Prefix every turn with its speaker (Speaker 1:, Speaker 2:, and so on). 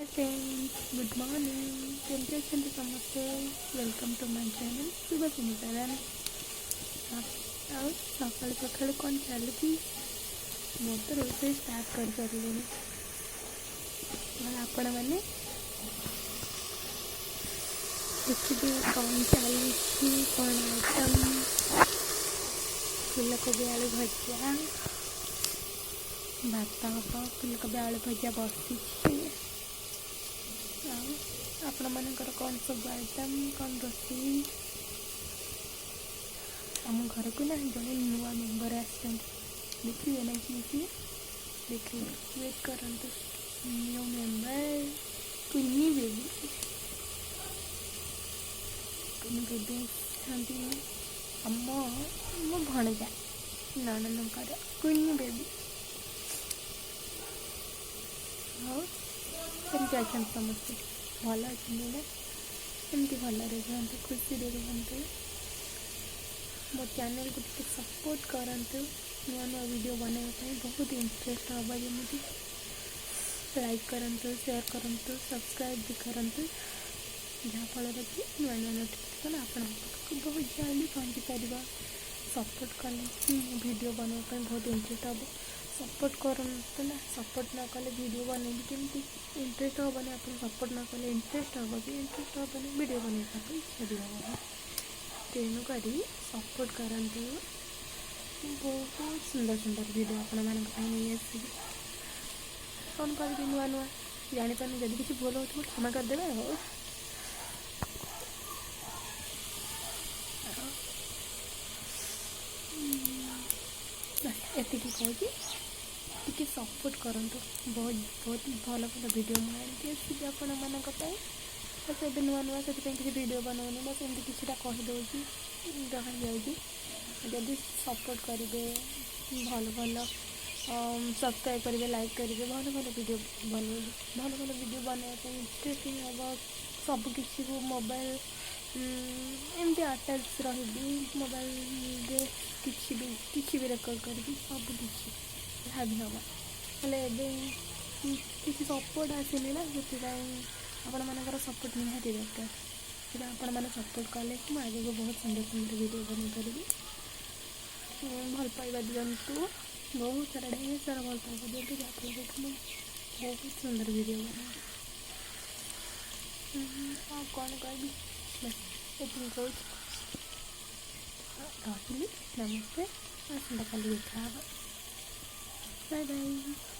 Speaker 1: Hi friends, good morning. केमती अच्छे समस्ते? वेलकम टू माय चैनल शुभ सुमितारान। सकाल सकाल कौन चलती? मैं तो रोसे स्टार्ट कर सारे आपण मैंने देखिए कौन चली कौन आइटम फुलकोबी आलू भजा भात हम फुलकोबी आलू भजा बसी आपण मानकर कौन सब आइटम कौन रोषे आम घर को ना जड़े नुआ मेम्बर देखिए ना कि देखिए वेट करते न्यू मेम्बर कुन्नी बेबी आम मो भणजा ननंदर कुन्नी बेबी केमती अच्छा समस्ते भल अच्छे ना एमती भल रुहतु खुशी रुहतु मो चैनल को टे सपोर्ट करतु नुआ नुआ वीडियो बनाने बहुत इंटरेस्ट हवा जमी लाइक करतु शेयर करतु सब्सक्राइब भी करतु जहाँफल कि नुआ नुआ नोटिफिकेशन आपण बहुत जल्दी पहुँची पार सपोर्ट कले वीडियो बनाने बहुत इंटरेस्ट हम सपोर्ट करते ना सपोर्ट न कले वीडियो बने केमती इंटरेस्ट हेनी आप सपोर्ट न कले इंटरेस्ट हम कि इंटरेस्ट हेनी वीडियो बनवाई इच्छा भी हम तेणुक सपोर्ट करते बहुत सुंदर सुंदर वीडियो आपण नहीं आसि कौन करी नुआ नुआ जापारे जब किसी भूल हो क्षमा करदे एति कहूँ टी सपोर्ट करंतु बहुत बहुत भल भल वीडियो मुझे आसी आपण मानक बस ए नुआ नुआ से किसी वीडियो बनाऊनी बस एमती किसी कहीदे जहाँ जदि सपोर्ट करेंगे भल भल सब्सक्राइब करेंगे लाइक करेंगे भल भल वीडियो बनइबे भल भल वीडियो बनाया इंटरेस्टिंग हम सबकि को मोबाइल एमती अटैच रही मोबाइल किसी भी रेकर्ड करी सबकि जहाँ भी हम हेल्ले किसी सपोर्ट आसनी ना से आपण मानकर सपोर्ट निहाती दरकार से आपण मैंने सपोर्ट कले मुझे आगे को बहुत सुंदर सुंदर वीडियो बना करी भल पाइबा दिंतु बहुत सारा ढेर सारा भल पाइबा दिंतु जहाँफल कि बहुत सुंदर वीडियो बना कौन कह ये कहूँ रही नमस्ते आसंता काली देखा बाय बाय।